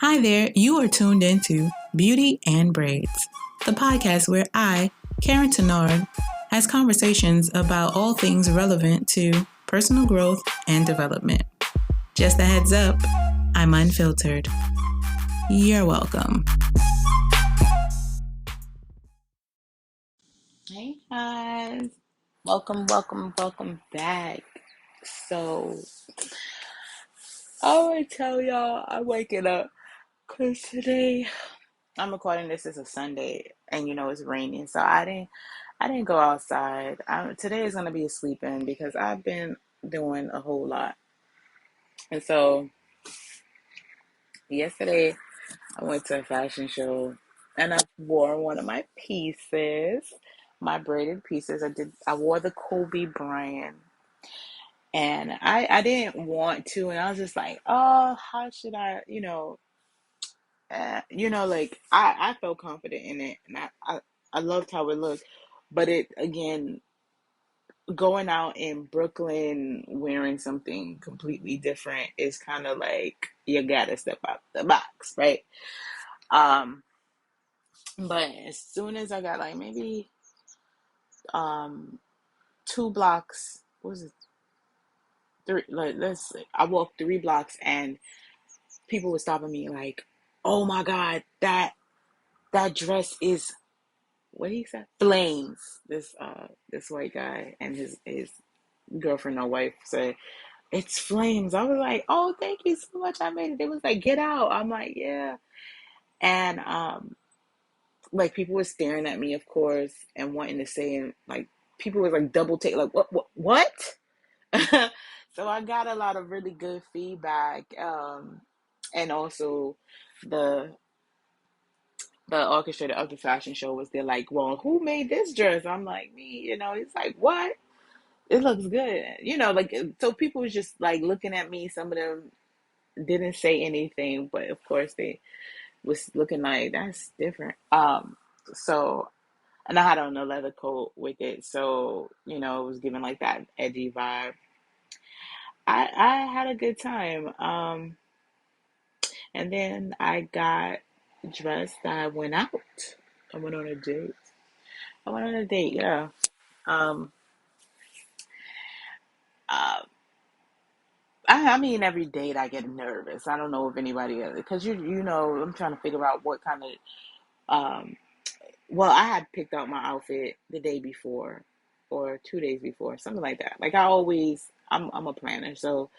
Hi there, you are tuned into Beauty and Braids, the podcast where I, Karyne Tenard, has conversations about all things relevant to personal growth and development. Just a heads up, I'm unfiltered. You're welcome. Hey guys, welcome back. So, I want to tell y'all I'm waking up because today I'm recording this as a Sunday and it's raining, so I didn't go outside. Today is gonna be a sleep in because I've been doing a whole lot, and so yesterday I went to a fashion show and I wore one of my pieces, my braided pieces. I wore the Kobe Bryant. And I didn't want to, and I was just like, oh, how should I, like I felt confident in it, and I loved how it looked, but it again, going out in Brooklyn wearing something completely different is kind of like you gotta step out the box, right? Um, but as soon as I got like maybe um 2 blocks, what was it, three? Like I walked 3 blocks and people were stopping me like, "Oh my God, that dress is what he said, flames." This white guy and his girlfriend or wife said, "It's flames." I was like, "Oh, thank you so much. I made it." It was like, "Get out." I'm like, "Yeah," and like people were staring at me, of course, and wanting to say, and like people was like double take, like, what?" So I got a lot of really good feedback, and also the the orchestrator of the fashion show was there like, "Well, who made this dress?" I'm like, "Me," It's like, "What? It looks good." Like, so people was just like looking at me. Some of them didn't say anything, but of course they was looking like, "That's different." So, and I had on a leather coat with it, so it was giving like that edgy vibe. I had a good time. And then I got dressed. I went out. I went on a date. I went on a date, yeah. Um, uh, I mean, every date I get nervous. I don't know if anybody else, because I'm trying to figure out what kind of, um, well, I had picked out my outfit the day before or 2 days before, something like that. Like I'm a planner, so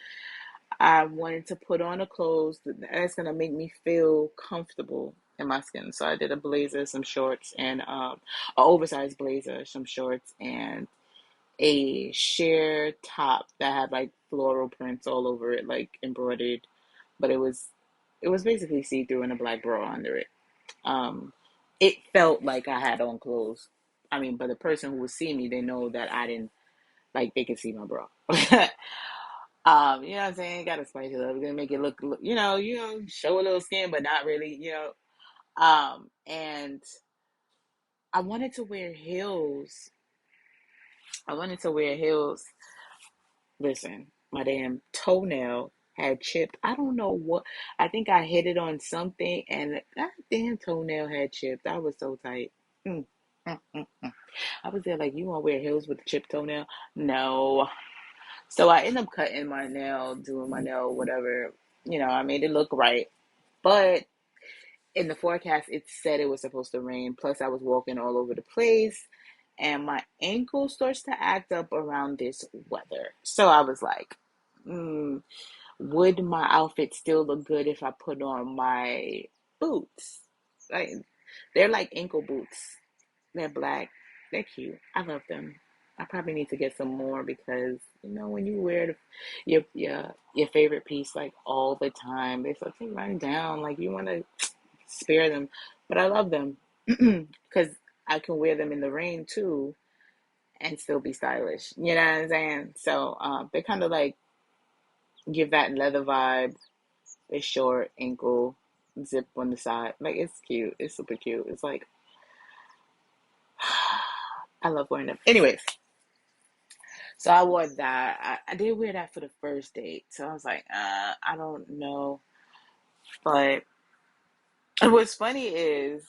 I wanted to put on a clothes that's gonna make me feel comfortable in my skin. So I did a blazer, some shorts, and an oversized blazer, some shorts, and a sheer top that had like floral prints all over it, like embroidered, but it was basically see through and a black bra under it. Um, it felt like I had on clothes. I mean, but the person who would see me, they know that I didn't like they could see my bra. You know what I'm saying? Gotta spice it up. We're gonna make it look, show a little skin, but not really. And I wanted to wear heels. I wanted to wear heels. Listen, my damn toenail had chipped. I don't know what. I think I hit it on something, and that damn toenail had chipped. I was so tight. Mm, mm. I was there like, you want to wear heels with a chipped toenail? No. So I ended up cutting my nail, doing my nail, whatever. I made it look right. But in the forecast, it said it was supposed to rain. Plus, I was walking all over the place, and my ankle starts to act up around this weather. So I was like, mm, would my outfit still look good if I put on my boots? Like, they're like ankle boots. They're black. They're cute. I love them. I probably need to get some more because when you wear your favorite piece like all the time, they start to run down. Like you want to spare them, but I love them because I can wear them in the rain too and still be stylish. You know what I'm saying? So they kind of like give that leather vibe. They're short, ankle, zip on the side. Like it's cute. It's super cute. It's like I love wearing them. Anyways, so I wore that. I did wear that for the first date. So I was like, I don't know, but And what's funny is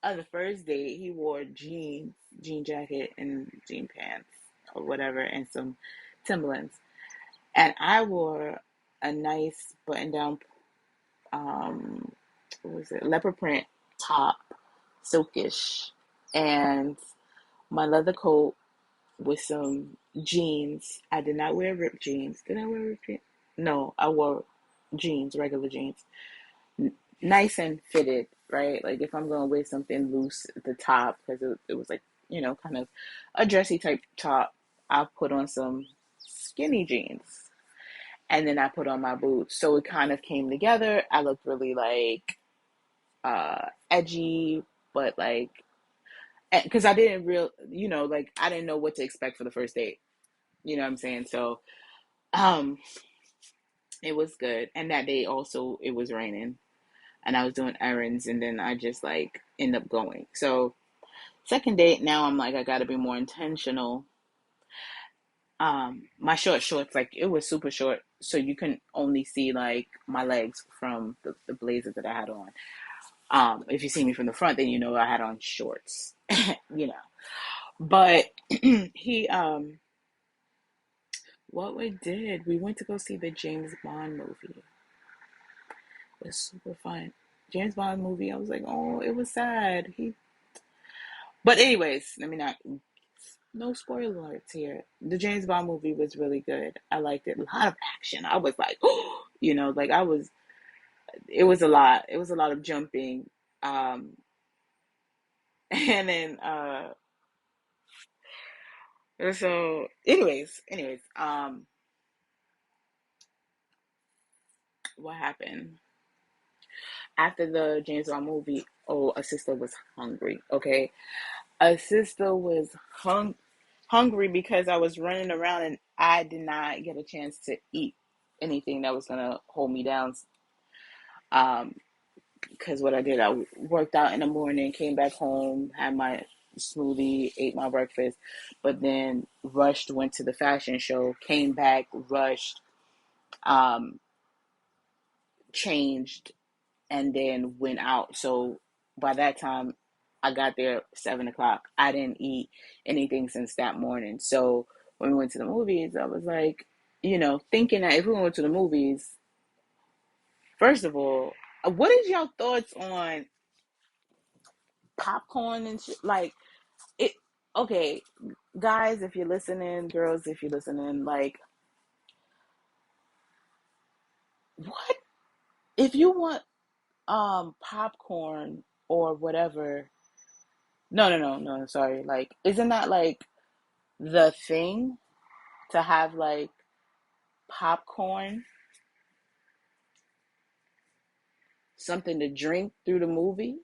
on the first date he wore jeans, jean jacket and jean pants or whatever and some Timberlands. And I wore a nice button down what was it, leopard print top, silkish, and my leather coat with some jeans. I did not wear ripped jeans. Did I wear ripped jeans? No, I wore jeans, regular jeans, nice and fitted, right? Like if I'm gonna wear something loose at the top, because it was like kind of a dressy type top, I put on some skinny jeans, and then I put on my boots. So it kind of came together. I looked really like edgy, but like because I didn't like I didn't know what to expect for the first date. You know what I'm saying? So um it was good. And that day also it was raining and I was doing errands and then I just like end up going. So second date now I'm like I gotta be more intentional. My short shorts, like it was super short, so you can only see like my legs from the blazer that I had on. If you see me from the front, then you know I had on shorts, you know. But he what we did, we went to go see the James Bond movie. It was super fun. James Bond movie, I was like, oh, it was sad. But anyways, let me not. No spoiler alerts here. The James Bond movie was really good. I liked it. A lot of action. I was like, like I was. It was a lot. It was a lot of jumping. Um, and then so anyways, what happened after the James Bond movie? Oh, a sister was hungry. Okay, a sister was hungry because I was running around and I did not get a chance to eat anything that was gonna hold me down. Um, because what I did, I worked out in the morning, came back home, had my smoothie, ate my breakfast, but then rushed, went to the fashion show, came back, rushed, um, changed, and then went out. So by that time, I got there 7 o'clock. I didn't eat anything since that morning. So when we went to the movies, I was like, thinking that if we went to the movies, first of all, what is y'all thoughts on popcorn and shit? Like it. Okay, guys, if you're listening, girls, if you're listening, like, what if you want popcorn or whatever? No, no, no, no. Sorry. Like, isn't that like the thing to have like popcorn, something to drink through the movie?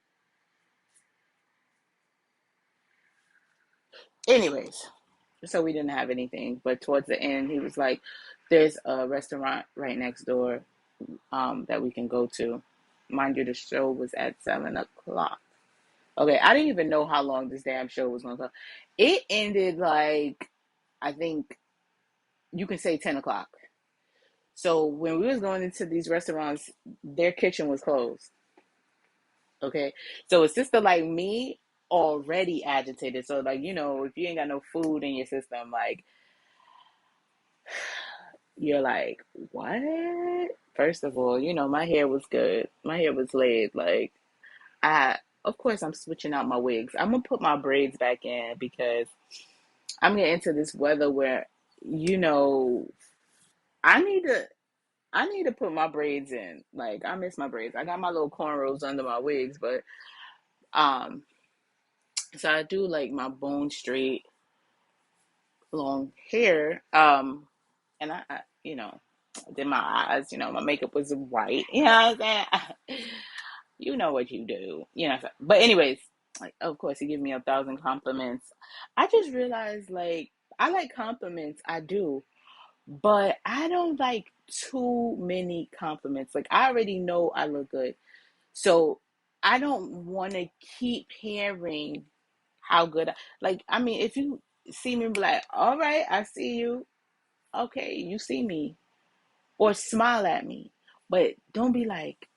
Anyways, so we didn't have anything. But towards the end, he was like, "There's a restaurant right next door that we can go to." Mind you, the show was at 7 o'clock. Okay, I didn't even know how long this damn show was going to go. It ended like I think you can say 10 o'clock. So when we was going into these restaurants, their kitchen was closed. Okay. So a sister like me already agitated. So like, if you ain't got no food in your system, like you're like, what? First of all, my hair was good. My hair was laid. Like I of course I'm switching out my wigs. I'm gonna put my braids back in because I'm getting into this weather where, you know, I need to I need to put my braids in. Like I miss my braids. I got my little cornrows under my wigs, but um so I do like my bone straight long hair. And did my eyes, my makeup was white. You know what I'm saying? You know what you do. But anyways, like of course he gave me 1,000 compliments. I just realized like I like compliments, I do, but I don't like too many compliments. Like I already know I look good. So I don't want to keep hearing how good like I mean if you see me be like, all right, I see you. Okay, you see me. Or smile at me. But don't be like,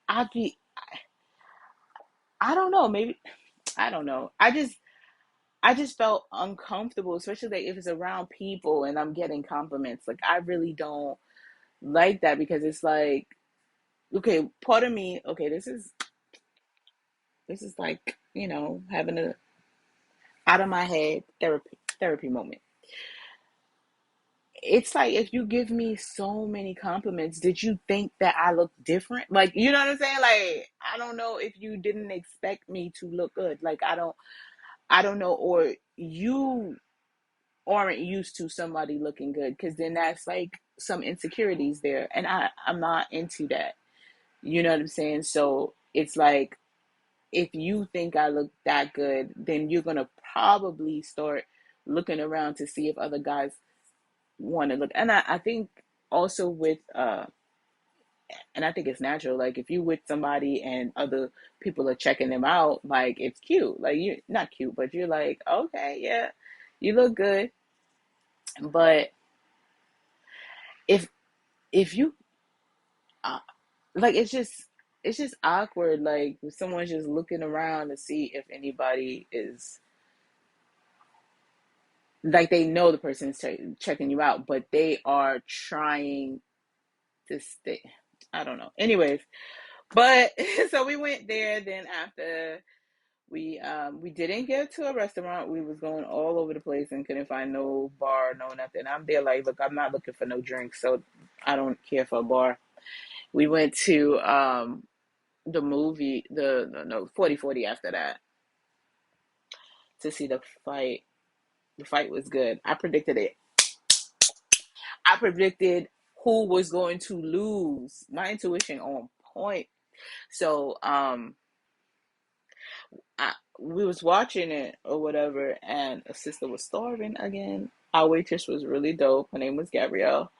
I'll be. I don't know, maybe I don't know. I just felt uncomfortable, especially like if it's around people and I'm getting compliments. Like I really don't like that because it's like, okay, part of me, okay, this is like, having a out of my head therapy moment. It's like if you give me so many compliments, did you think that I look different? Like, you know what I'm saying? Like, I don't know if you didn't expect me to look good. Like, I don't know, or you aren't used to somebody looking good, because then that's like some insecurities there, and I'm not into that. You know what I'm saying? So it's like if you think I look that good, then you're gonna probably start looking around to see if other guys want to look. And I think also with and I think it's natural. Like if you with somebody and other people are checking them out, like it's cute. Like you not cute, but you're like, okay, yeah, you look good. But if if you uh, like it's just awkward. Like if someone's just looking around to see if anybody is like they know the person's checking you out, but they are trying to stay. I don't know. Anyways, but so we went there. Then after we didn't get to a restaurant. We was going all over the place and couldn't find no bar, no nothing. I'm there like, look, I'm not looking for no drinks, so I don't care for a bar. We went to the movie, the no 4040 after that to see the fight. The fight was good. I predicted it. I predicted who was going to lose. My intuition on point. So we was watching it or whatever, and a sister was starving again. Our waitress was really dope. Her name was Gabrielle.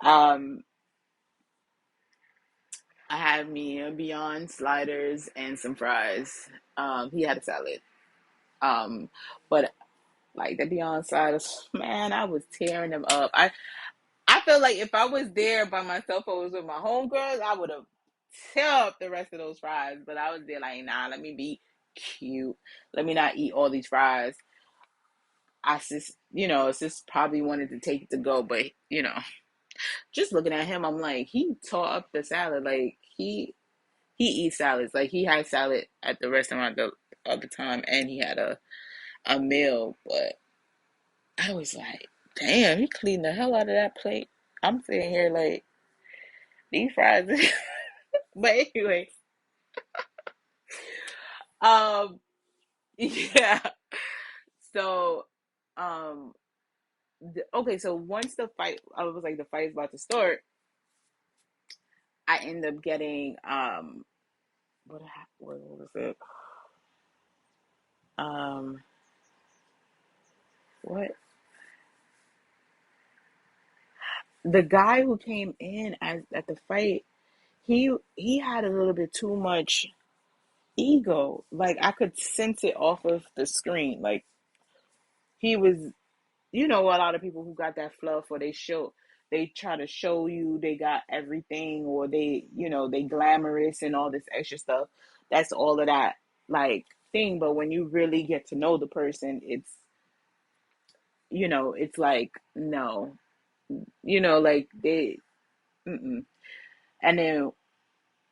Um, I had me a Beyond sliders and some fries. He had a salad. Um, but like the Beyond sliders, man, I was tearing them up. I feel like if I was there by myself or was with my homegirls, I would have tear up the rest of those fries. But I was there like, nah, let me be cute. Let me not eat all these fries. Sis probably wanted to take it to go, but just looking at him, I'm like, he tore up the salad. Like he eats salads. Like he had salad at the restaurant the other time, and he had a meal. But I was like, damn, he cleaned the hell out of that plate. I'm sitting here like these fries. But anyway, um, yeah. So, um, okay. So once the fight, I was like, the fight's about to start. I end up getting what was it? Um, what the guy who came in at the fight, he had a little bit too much ego. Like I could sense it off of the screen. Like he was, a lot of people who got that fluff, or they try to show you they got everything, or they glamorous and all this extra stuff. That's all of that like thing. But when you really get to know the person, it's like no, like mm-mm. And then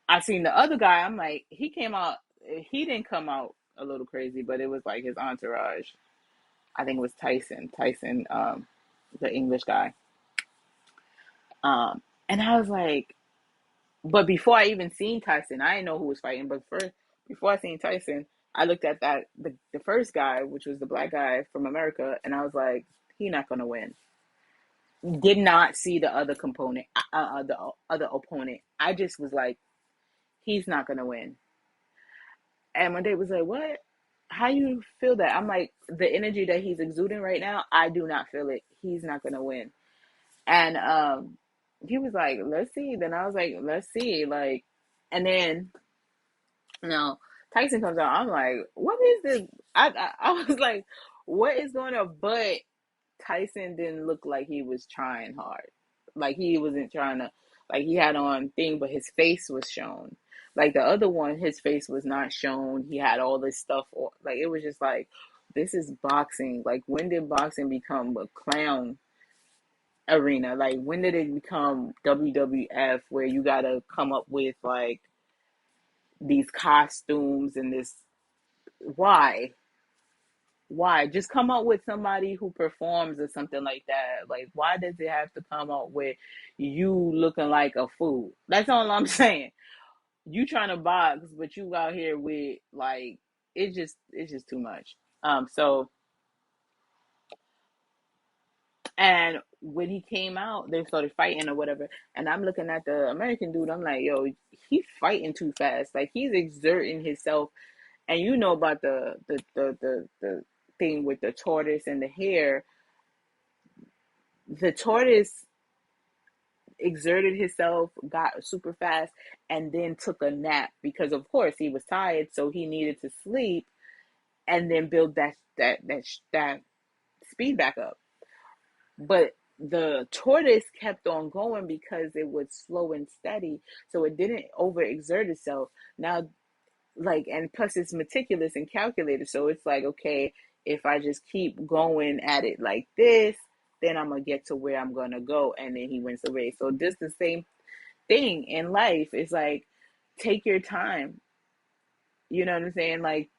I seen the other guy. I'm like, he came out. He didn't come out a little crazy, but it was like his entourage. I think it was Tyson. Tyson, the English guy. And I was like, but before I even seen Tyson, I didn't know who was fighting. But first, before I seen Tyson, I looked at the first guy, which was the black guy from America, and I was like, he not gonna win. Did not see the other component, the other opponent. I just was like, he's not gonna win. And my dad was like, "What? How you feel that?" I'm like, the energy that he's exuding right now, I do not feel it. He's not gonna win. And he was like, "Let's see." Then I was like, "Let's see." Like, and then Tyson comes out. I'm like, "What is this?" I was like, "What is going on?" But Tyson didn't look like he was trying hard. Like he wasn't trying to. Like he had on thing, but his face was shown. Like the other one, his face was not shown. He had all this stuff. Like it was just like, this is boxing. Like when did boxing become a clown arena? Like when did it become WWF where you gotta come up with like these costumes and this? Why? Why? Just come up with somebody who performs or something like that. Like why does it have to come up with you looking like a fool? That's all I'm saying. You trying to box, but you out here with like it's just too much. So and when he came out, they started fighting or whatever. And I'm looking at the American dude. I'm like, yo, he's fighting too fast. Like he's exerting himself. And you know about the thing with the tortoise and the hare. The tortoise exerted himself, got super fast, and then took a nap because of course he was tired, so he needed to sleep and then build that speed back up. But the tortoise kept on going because it was slow and steady, so it didn't overexert itself. Now, like, and plus it's meticulous and calculated, so it's like, okay, if I just keep going at it like this, then I'm gonna get to where I'm gonna go, and then he wins the race. So this the same thing in life. It's like take your time. You know what I'm saying? Like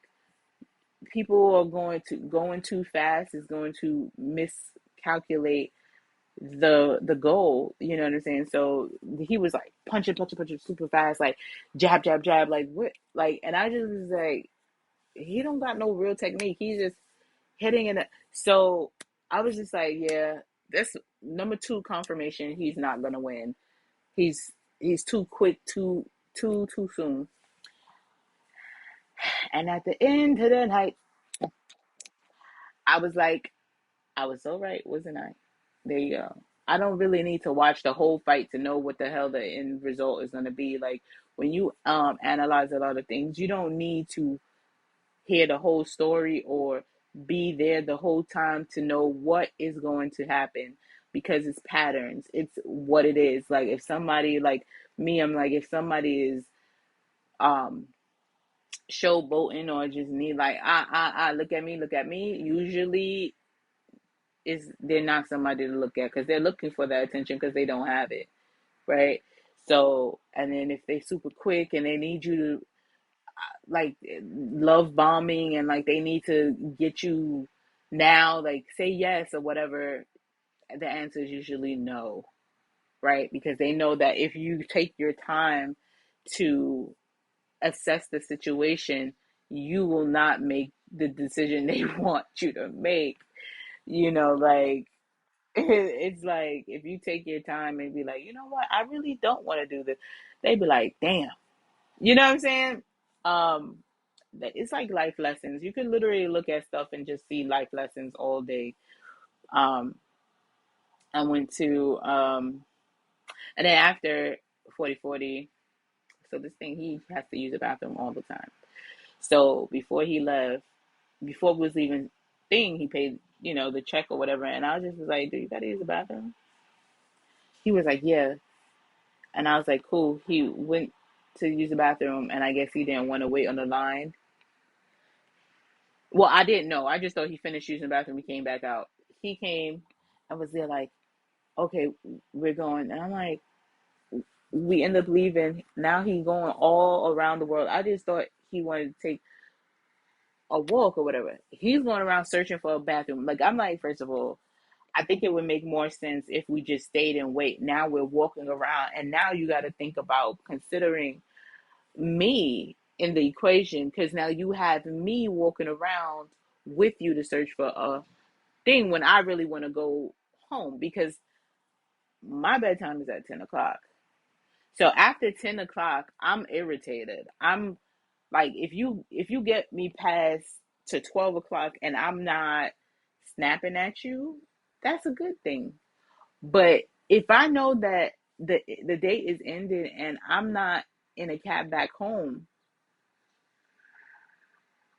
people are going too fast is going to miscalculate the goal. You know what I'm saying? So he was like punching super fast, like jab, jab, jab, like what, like, and I just was like, he don't got no real technique. He's just hitting in it. So I was just like, yeah, that's number two confirmation. He's not gonna win. He's too quick, too soon. And at the end of the night, I was like, I was so right, wasn't I? There you go. I don't really need to watch the whole fight to know what the hell the end result is going to be. Like when you analyze a lot of things, you don't need to hear the whole story or be there the whole time to know what is going to happen because it's patterns. It's what it is. Like if somebody like me, I'm like if somebody is um showboating or just need like look at me. Usually is they're not somebody to look at because they're looking for that attention because they don't have it, right? So, and then if they super quick and they need you to like love bombing and like they need to get you now, like say yes or whatever, the answer is usually no, right? Because they know that if you take your time to assess the situation, you will not make the decision they want you to make. Like it's like if you take your time and be like, you know what, I really don't want to do this, they be like, damn. You know what I'm saying? Um, it's like life lessons. You can literally look at stuff and just see life lessons all day. Um, I went to and then after 40/40, so this thing he has to use the bathroom all the time. So before he left, before we was leaving thing, he paid, the check or whatever, and I was just was like, "Do you gotta use the bathroom?" He was like, "Yeah," and I was like, "Cool." He went to use the bathroom, and I guess he didn't want to wait on the line. Well, I didn't know. I just thought he finished using the bathroom. He came back out. He came and was there like, "Okay, we're going," and I'm like, we end up leaving. Now he's going all around the world. I just thought he wanted to take a walk or whatever. He's going around searching for a bathroom. Like I'm like, first of all, I think it would make more sense if we just stayed and wait. Now we're walking around, and now you got to think about considering me in the equation because now you have me walking around with you to search for a thing when I really want to go home because my bedtime is at 10 o'clock. So after 10 o'clock, I'm irritated. I'm like, if you get me past to 12 o'clock and I'm not snapping at you, that's a good thing. But if I know that the date is ended and I'm not in a cab back home,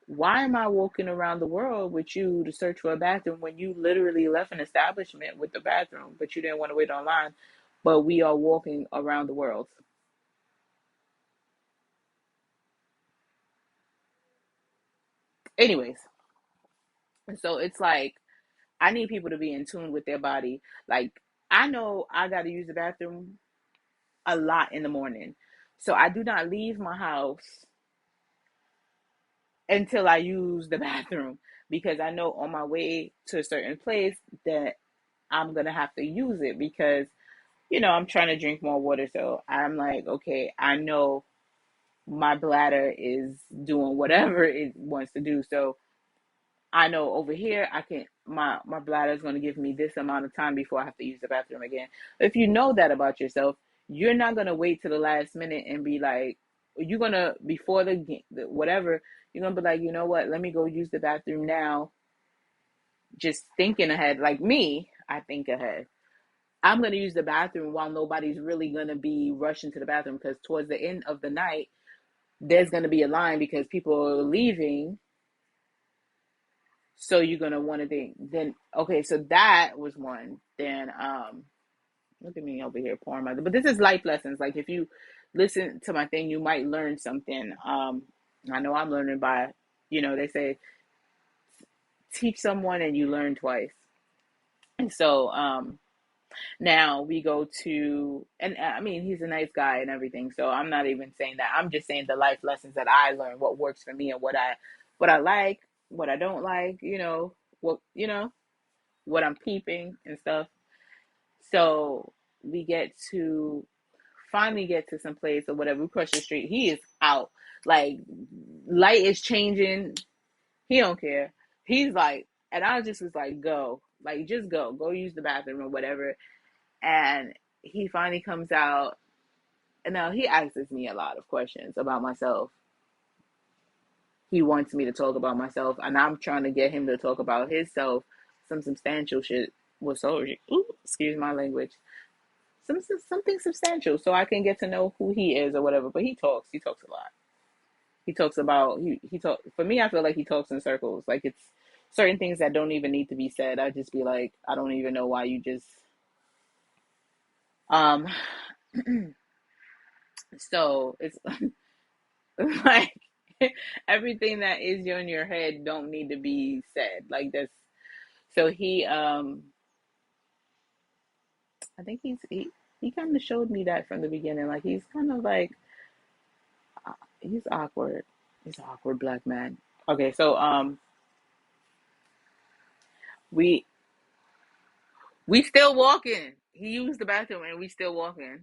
why am I walking around the world with you to search for a bathroom when you literally left an establishment with the bathroom, but you didn't want to wait online, but we are walking around the world? Anyways, so it's like I need people to be in tune with their body. Like I know I got to use the bathroom a lot in the morning. So I do not leave my house until I use the bathroom because I know on my way to a certain place that I'm going to have to use it because, I'm trying to drink more water. So I'm like, okay, I know my bladder is doing whatever it wants to do. So I know over here I can my bladder is going to give me this amount of time before I have to use the bathroom again. If you know that about yourself, you're not going to wait to the last minute and be like, you're going to before the whatever, you're going to be like, you know what, let me go use the bathroom now. Just thinking ahead, like me, I think ahead. I'm going to use the bathroom while nobody's really going to be rushing to the bathroom because towards the end of the night, there's going to be a line because people are leaving. So you're going to want to think, then, okay, so that was one. Then, look at me over here pouring my, but this is life lessons. Like if you listen to my thing, you might learn something. I know I'm learning by, they say teach someone and you learn twice. And so, now we go to, and I mean, he's a nice guy and everything. So I'm not even saying that. I'm just saying the life lessons that I learned, what works for me and what I like, what I don't like, what I'm keeping and stuff. So we get to finally get to some place or whatever. We cross the street. He is out. Like light is changing. He don't care. He's like, and I just was like, go, like just go use the bathroom or whatever. And he finally comes out. And now he asks me a lot of questions about myself. He wants me to talk about myself, and I'm trying to get him to talk about himself, some substantial shit. Well, so excuse my language, something substantial, so I can get to know who he is or whatever. But he talks. He talks a lot. He talks about he talk. For me, I feel like he talks in circles. Like it's certain things that don't even need to be said. I just be like, I don't even know why you just um. So it's like everything that is in your head don't need to be said. Like that's so I think he kind of showed me that from the beginning. Like he's kind of like he's awkward. He's an awkward black man. Okay, so we we still walking. He used the bathroom and we still walking.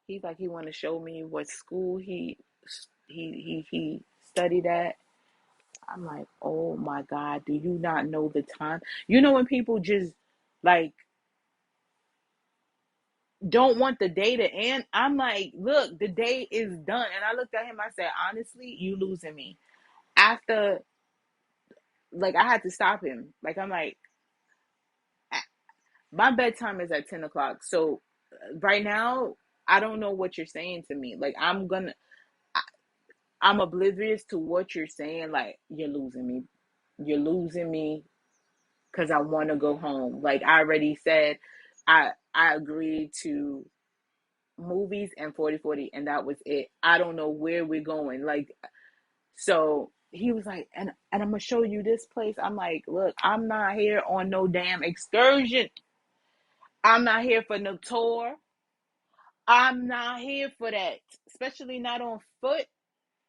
He's like he want to show me what school he studied at. I'm like, oh my God, do you not know the time? You know when people just like don't want the day to end? I'm like, look, the day is done. And I looked at him, I said, honestly, you losing me. After like I had to stop him. Like I'm like, my bedtime is at 10 o'clock. So right now, I don't know what you're saying to me. Like I'm oblivious to what you're saying. Like you're losing me. You're losing me because I want to go home. Like I already said, I agreed to movies and 40/40, and that was it. I don't know where we're going. Like so he was like, and I'm gonna show you this place. I'm like, look, I'm not here on no damn excursion. I'm not here for no tour. I'm not here for that. Especially not on foot.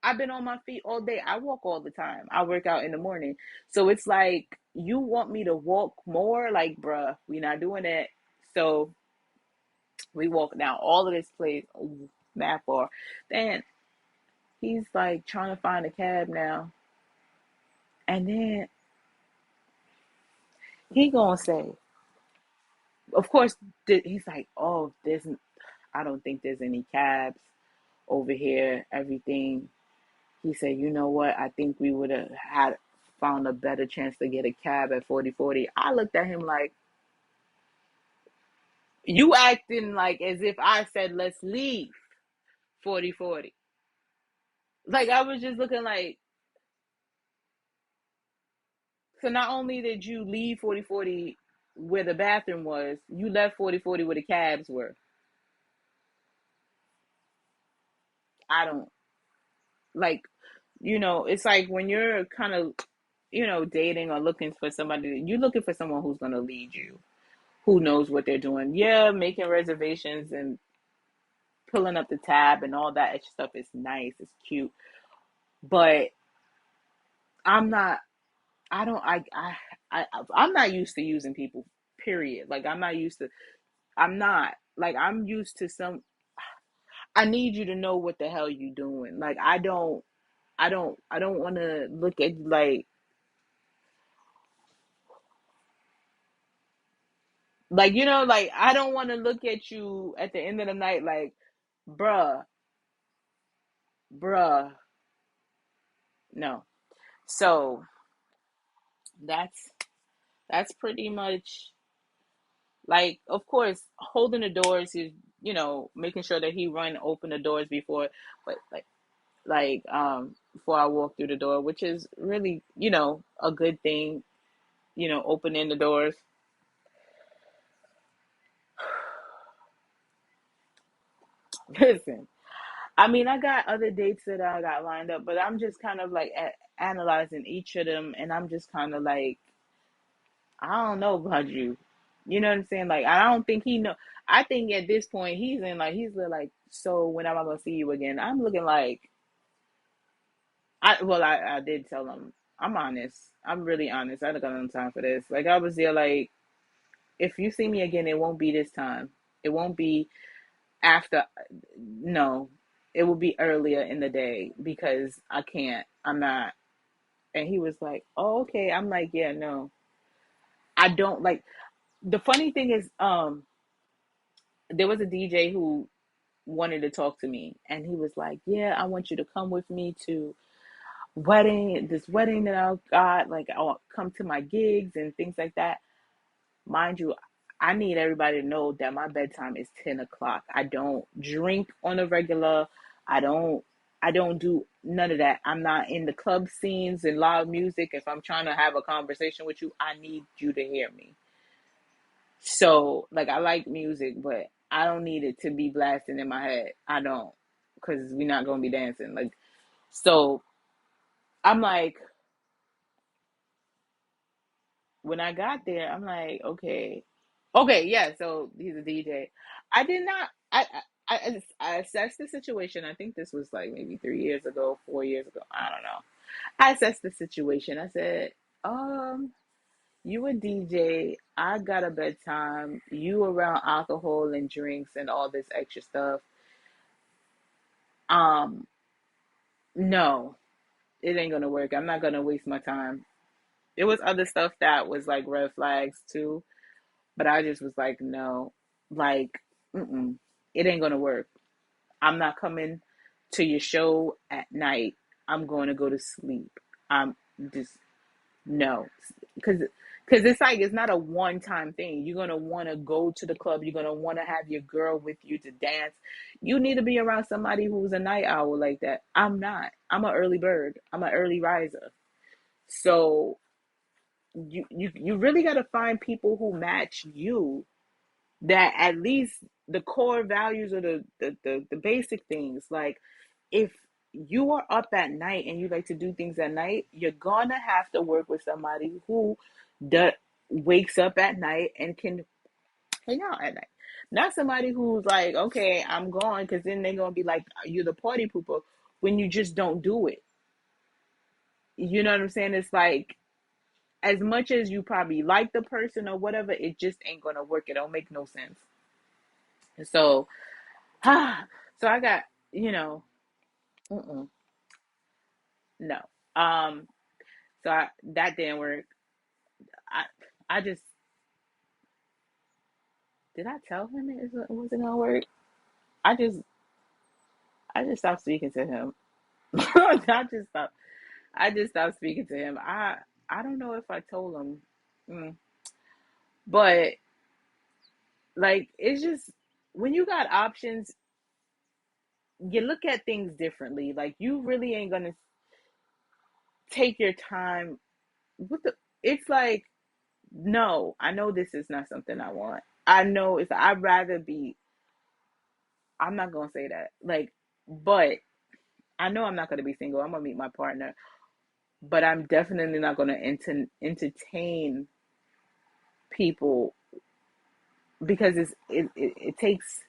I've been on my feet all day. I walk all the time. I work out in the morning. So it's like you want me to walk more? Like, bruh, we not doing that. So we walk down all of this place, that far. Then he's like trying to find a cab now. And then he gonna say, of course, he's like, oh, I don't think there's any cabs over here. Everything. He said, you know what? I think we would have had found a better chance to get a cab at 40/40. I looked at him like, you acting like as if I said, let's leave 40/40. Like I was just looking like, so not only did you leave 40/40 where the bathroom was, you left 40/40 where the cabs were. I don't like. it's like when you're kind of, dating or looking for somebody, you're looking for someone who's going to lead you, who knows what they're doing. Yeah, making reservations and pulling up the tab and all that extra stuff is nice, it's cute, but I'm not. I don't. I'm not used to using people. Period. Like I'm not used to. I'm not. Like I'm used to some. I need you to know what the hell you doing. Like I don't. I don't. I don't want to look at like like I don't want to look at you at the end of the night like, bruh, bruh. No. So that's that's pretty much like, of course, holding the doors is, making sure that he run open the doors before, but before I walk through the door, which is really, a good thing, opening the doors. Listen, I mean, I got other dates that I got lined up, but I'm just kind of like analyzing each of them, and I'm just kind of like, I don't know about you. You know what I'm saying? Like, I don't think he know. I think at this point he's like, so when am I gonna see you again? I'm looking like, I did tell him I'm honest. I'm really honest. I don't got no time for this. Like I was there like, if you see me again, it won't be this time. It won't be after. No, it will be earlier in the day because I can't. I'm not. And he was like, "Oh, okay." I'm like, "Yeah, no, I don't like." The funny thing is, there was a DJ who wanted to talk to me, and he was like, "Yeah, I want you to come with me to this wedding that I got. Like, I'll come to my gigs and things like that." Mind you, I need everybody to know that my bedtime is 10 o'clock. I don't drink on a regular. I don't I don't do none of that. I'm not in the club scenes and loud music. If I'm trying to have a conversation with you, I need you to hear me. So, like, I like music, but I don't need it to be blasting in my head. I don't, because we're not gonna be dancing. Like, so I'm like, when I got there, I'm like, okay, okay, yeah. So he's a DJ. I did not. I assessed the situation. I think this was like maybe 3 years ago, 4 years ago. I don't know. I assessed the situation. I said, you a DJ. I got a bedtime. You around alcohol and drinks and all this extra stuff. Um, no, it ain't gonna work. I'm not gonna waste my time. There was other stuff that was like red flags too, but I just was like, no, like, mm-mm, it ain't gonna work. I'm not coming to your show at night. I'm going to go to sleep. I'm just no, because it's like it's not a one time thing. You're gonna want to go to the club. You're gonna want to have your girl with you to dance. You need to be around somebody who's a night owl like that. I'm not. I'm an early bird. I'm an early riser. So you really got to find people who match you, that at least the core values or the basic things. Like, if you are up at night and you like to do things at night, you're gonna have to work with somebody who does, wakes up at night and can hang out at night. Not somebody who's like, okay, I'm gone, because then they're gonna be like, you're the party pooper when you just don't do it. You know what I'm saying? It's like, as much as you probably like the person or whatever, it just ain't gonna work. It don't make no sense. So, so I got, you know, mm-mm, no. Um, that didn't work. I, I just did I tell him it wasn't gonna work? I just, I just stopped speaking to him. I just stopped speaking to him. I don't know if I told him, mm, but like, it's just when you got options, you look at things differently. Like, you really ain't gonna take your time with the. It's like, no, I know this is not something I want. I know it's. I'd rather be. I'm not gonna say that. Like, but I know I'm not going to be single. I'm going to meet my partner, but I'm definitely not going to entertain people because it takes,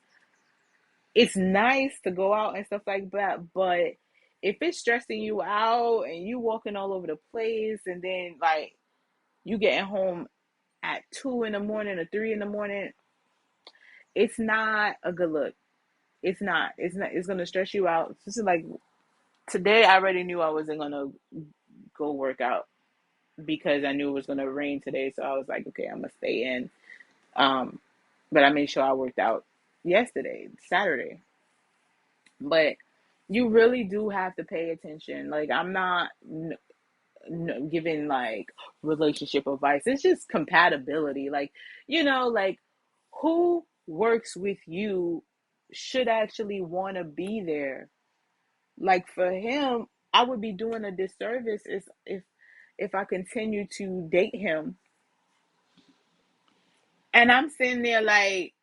it's nice to go out and stuff like that, but if it's stressing you out and you walking all over the place and then like you getting home at 2 in the morning or 3 in the morning, it's not a good look. It's not. It's not. It's gonna stress you out. This is like today. I already knew I wasn't gonna go work out because I knew it was gonna rain today. So I was like, okay, I'm gonna stay in. Um, but I made sure I worked out yesterday, Saturday. But you really do have to pay attention. Like I'm not giving like relationship advice. It's just compatibility. Like like who works with you should actually want to be there. Like for him, I would be doing a disservice if I continue to date him. And I'm sitting there like,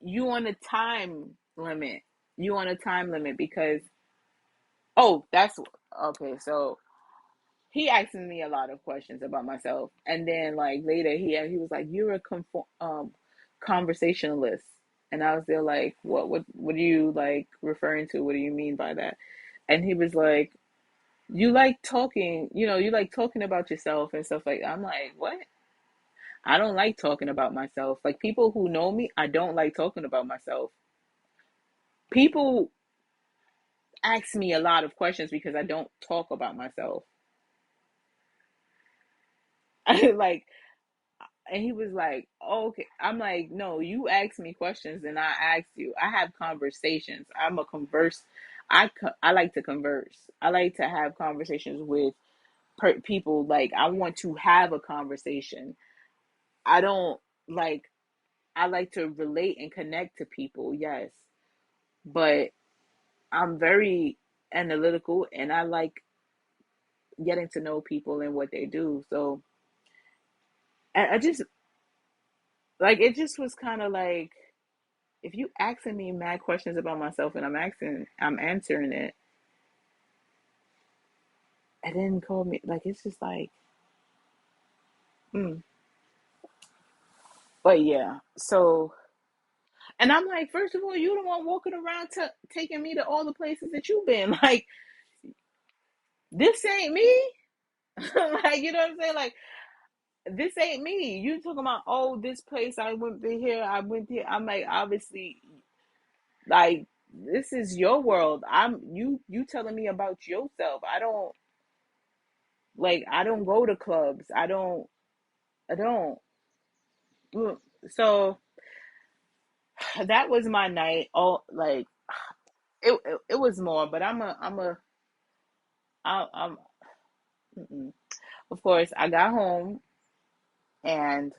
you on a time limit. You on a time limit because oh, that's okay. So he asking me a lot of questions about myself, and then like later he was like, "You're a conversationalist," and I was there like, what are you like referring to? What do you mean by that? And he was like, "You like talking, you like talking about yourself and stuff like." I'm like, "What? I don't like talking about myself. Like people who know me, I don't like talking about myself. People ask me a lot of questions because I don't talk about myself." Like, and he was like, oh, "Okay." I'm like, "No, you asked me questions and I asked you. I have conversations. I'm a converse. I like to converse. I like to have conversations with people. Like I want to have a conversation. I don't like. I like to relate and connect to people. Yes, but I'm very analytical and I like getting to know people and what they do. So I just like it. Just was kind of like." If you asking me mad questions about myself and I'm answering it, and then call me like it's just like, mm. But yeah. So, and I'm like, first of all, you the one walking around taking me to all the places that you've been. Like, this ain't me. Like, you know what I'm saying? Like, this ain't me. You talking about, oh, this place I went to here, I went here. I'm like, obviously, like this is your world. You telling me about yourself. I don't go to clubs. I don't. So that was my night. Oh, like it was more, but I'm. Mm-mm. Of course, I got home and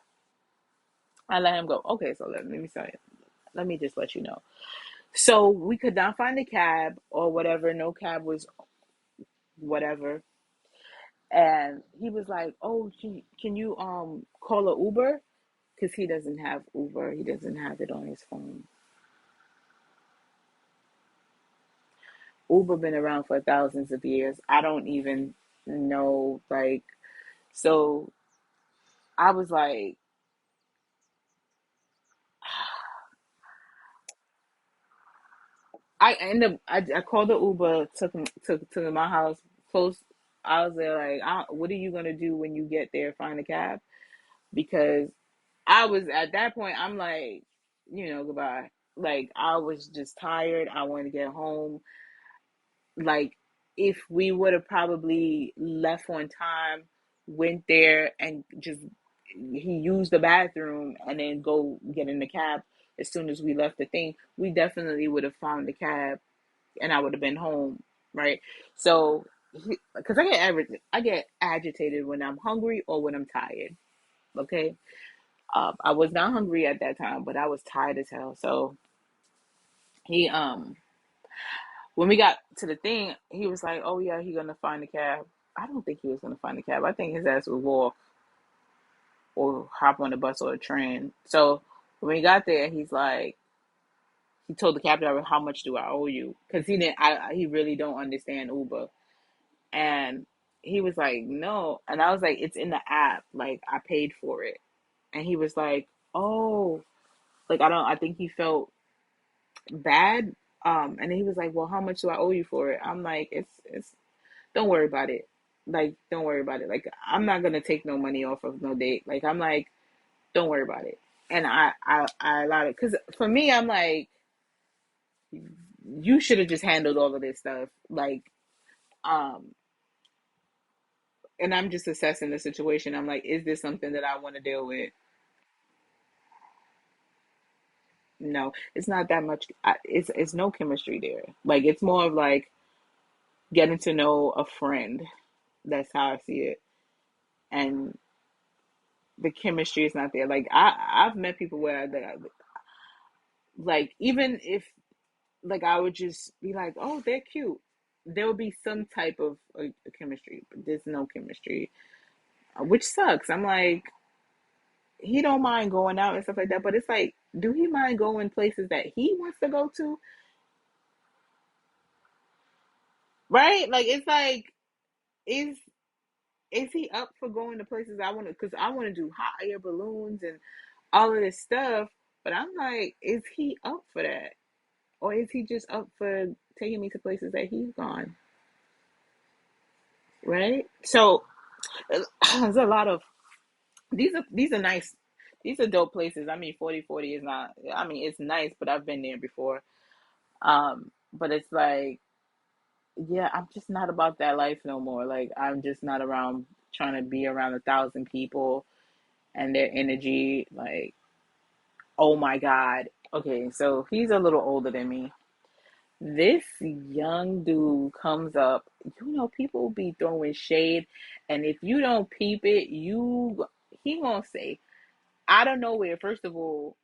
I let him go. Okay, so let me say, let me just let you know. So we could not find a cab or whatever. No cab was whatever, and he was like, "Oh, can you call a Uber?" Because he doesn't have Uber. He doesn't have it on his phone. Uber been around for thousands of years. I don't even know. Like, so I was like, I ended up, I called the Uber, took him to my house, close. I was there like, what are you gonna do when you get there? Find a cab? Because I was at that point. I'm like, goodbye. Like I was just tired. I wanted to get home. Like if we would have probably left on time, went there and just he used the bathroom and then go get in the cab as soon as we left the thing, we definitely would have found the cab and I would have been home, right? So because I get agitated when I'm hungry or when I'm tired. Okay, I was not hungry at that time, but I was tired as hell. So he when we got to the thing, he was like, "Oh yeah, he gonna find the cab." I don't think he was gonna find the cab. I think his ass would walk or hop on the bus or a train. So when we got there, he's like, he told the cab driver, "How much do I owe you?" Because he really don't understand Uber, and he was like, "No," and I was like, "It's in the app. Like I paid for it," and he was like, "Oh." Like I think he felt bad. And he was like, "Well, how much do I owe you for it?" I'm like, "It's don't worry about it. Like, don't worry about it. Like, I'm not gonna take no money off of no date. Like, I'm like, don't worry about it." And I allowed it because for me, I'm like, you should have just handled all of this stuff. Like, um, and I'm just assessing the situation. I'm like, is this something that I want to deal with? No, it's not that much. It's no chemistry there. Like, it's more of like getting to know a friend. That's how I see it. And the chemistry is not there. Like I've met people where like even if like I would just be like, oh, they're cute. There will be some type of a chemistry, but there's no chemistry, which sucks. I'm like, he don't mind going out and stuff like that, but it's like, do he mind going places that he wants to go to? Right? Like it's like, is is he up for going to places I want to? Because I want to do hot air balloons and all of this stuff. But I'm like, is he up for that? Or is he just up for taking me to places that he's gone? Right? So there's a lot of these are nice. These are dope places. I mean, 4040 is not. I mean, it's nice, but I've been there before. But it's like, yeah, I'm just not about that life no more. Like, I'm just not around trying to be around 1,000 people and their energy. Like, oh my God. Okay, so he's a little older than me. This young dude comes up, people be throwing shade, and if you don't peep it, he gonna say out of nowhere. First of all,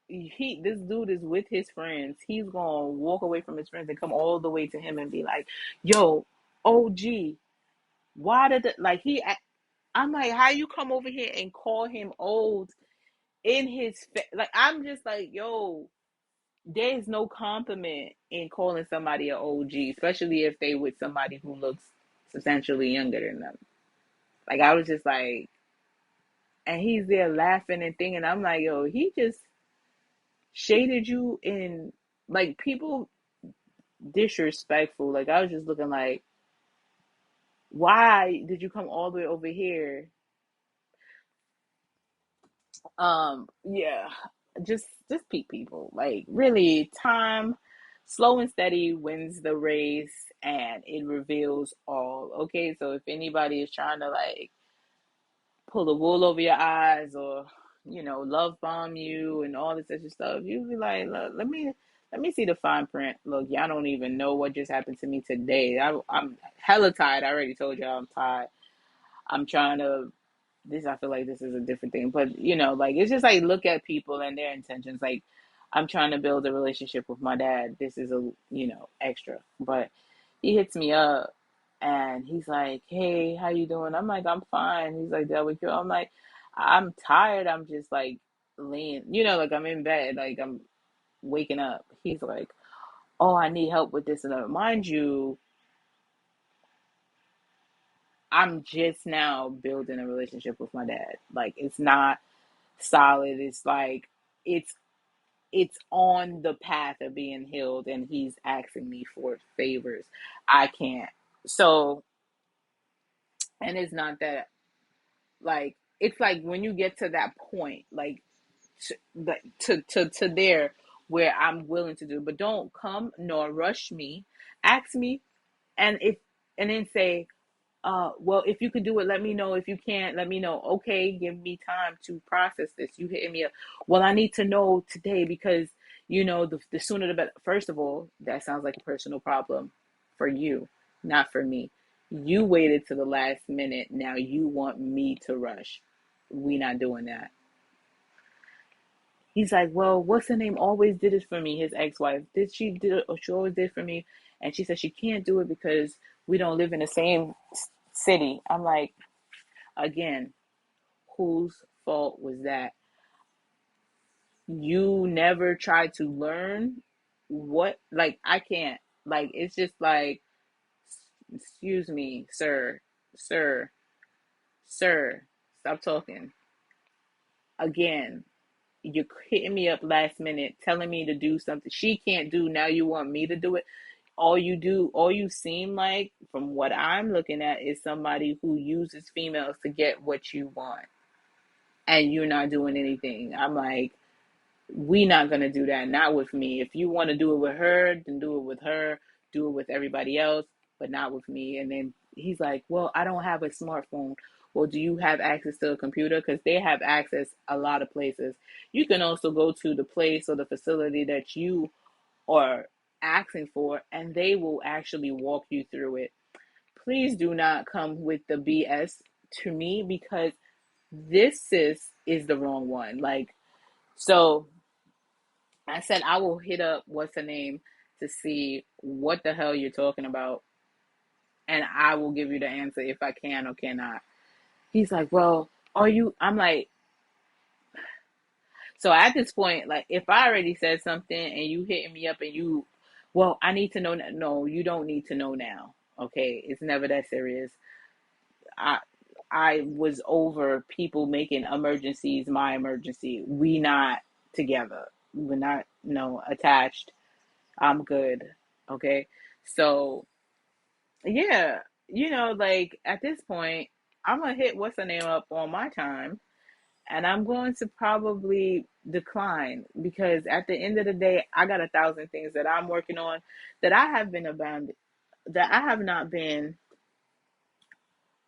this dude is with his friends. He's gonna walk away from his friends and come all the way to him and be like, "Yo, OG, why did like he?" I'm like, "How you come over here and call him old in his like?" I'm just like, "Yo." There's no compliment in calling somebody an OG, especially if they with somebody who looks substantially younger than them. Like I was just like, and he's there laughing and thinking, I'm like, yo, he just shaded you in like people disrespectful. Like I was just looking like, why did you come all the way over here? Yeah, just peak people. Like really, time, slow and steady wins the race, and it reveals all. Okay, so if anybody is trying to like pull the wool over your eyes or love bomb you and all this extra stuff, you be like, look, let me see the fine print. Look, y'all don't even know what just happened to me today. I'm hella tired. I already told y'all I'm tired. I'm trying to I feel like this is a different thing, but like it's just like look at people and their intentions. Like I'm trying to build a relationship with my dad. This is a extra, but he hits me up and he's like, "Hey, how you doing?" I'm like, "I'm fine." He's like, "That with you?" I'm like, "I'm tired. I'm just like laying, like I'm in bed, like I'm waking up." He's like, "Oh, I need help with this and that." Mind you, I'm just now building a relationship with my dad. Like it's not solid. It's like it's it's on the path of being healed, and he's asking me for favors. I can't. So, and it's not that like it's like when you get to that point, like to there where I'm willing to do, but don't come nor rush me. Ask me, and if and then say, well, if you can do it, let me know. If you can't, let me know. Okay, give me time to process this. You hitting me up. Well, I need to know today because the sooner the better. First of all, that sounds like a personal problem for you, not for me. You waited to the last minute. Now you want me to rush. We not doing that. He's like, well, what's her name? Always did it for me. His ex-wife. Did she did it? Or she always did it for me. And she said she can't do it because we don't live in the same city. I'm like, again, whose fault was that? you never try to learn what, like, I can't, like, it's just like, excuse me, sir, sir, stop talking. Again, you're hitting me up last minute, telling me to do something she can't do. Now you want me to do it. All you seem like, from what I'm looking at, is somebody who uses females to get what you want. And you're not doing anything. I'm like, we not gonna do that. Not with me. If you want to do it with her, then do it with her. Do it with everybody else, but not with me. And then he's like, well, I don't have a smartphone. Well, do you have access to a computer? Because they have access a lot of places. You can also go to the place or the facility that you are asking for, and they will actually walk you through it. Please do not come with the BS to me, because this sis is the wrong one. Like, so I said I will hit up what's her name to see what the hell you're talking about, and I will give you the answer if I can or cannot. He's like, well, are you? I'm like, so at this point, like, if I already said something and you hitting me up and you, well, I need to know. No, you don't need to know now. Okay, it's never that serious. I I was over people making emergencies my emergency. We not together. We're not, no, attached. I'm good. Okay. So yeah, like, at this point, I'm gonna hit what's her name up on my time, and I'm going to probably decline, because at the end of the day, I got 1,000 things that I'm working on that I have been abandoned, that I have not been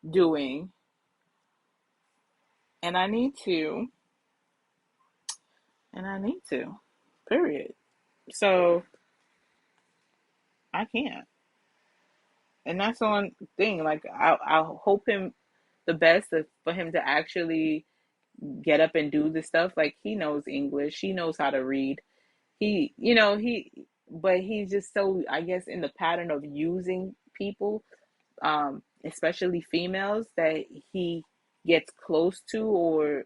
doing, and I need to, period. So I can't. And that's one thing. Like, I hope him the best for him to actually get up and do the stuff. Like, he knows English, he knows how to read. But he's just so, I guess, in the pattern of using people, especially females, that he gets close to,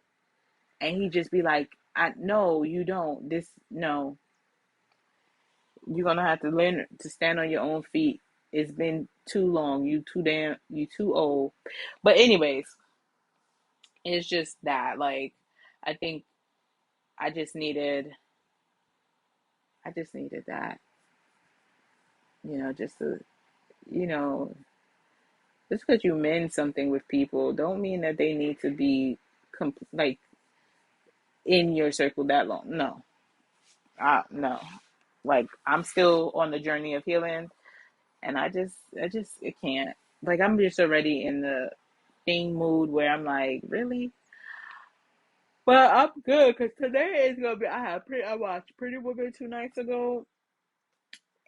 and he just be like, I no, you don't. This no, you're gonna have to learn to stand on your own feet. It's been too long. You too old. But anyways, it's just that, like, I think I just needed that, just to, you know, just because you mend something with people don't mean that they need to be like in your circle that long. No. No. Like, I'm still on the journey of healing, and it can't. Like, I'm just already in the thing mood where I'm like, really? But I'm good, because today is gonna be. I watched Pretty Woman 2 nights ago,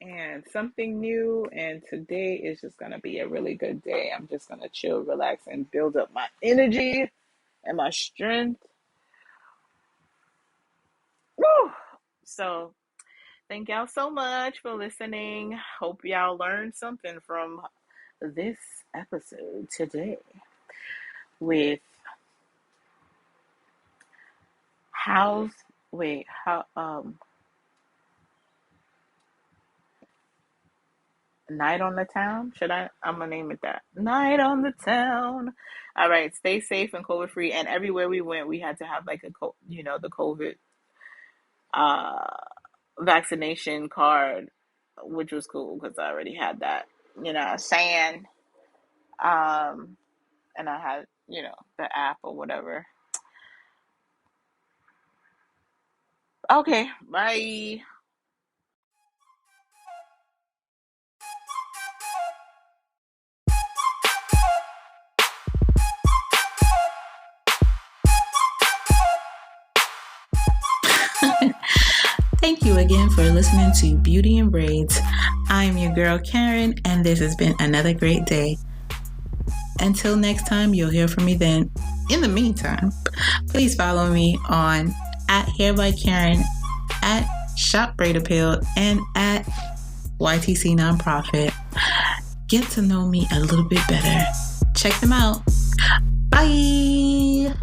and something new. And today is just gonna be a really good day. I'm just gonna chill, relax, and build up my energy and my strength. Woo! So thank y'all so much for listening. Hope y'all learned something from this episode today with how's wait how Night on the Town. I'm gonna name it that. Night on the Town. All right, stay safe and COVID free. And everywhere we went, we had to have, like, the COVID uh vaccination card, which was cool because I already had that. Saying, and I had, the app or whatever. Okay, bye. Thank you again for listening to Beauty and Braids. I'm your girl Karyne, and this has been another great day. Until next time, you'll hear from me then. In the meantime, please follow me on @HairByKaryne, @ShopBraidAppeal, and @YTC Nonprofit. Get to know me a little bit better. Check them out. Bye!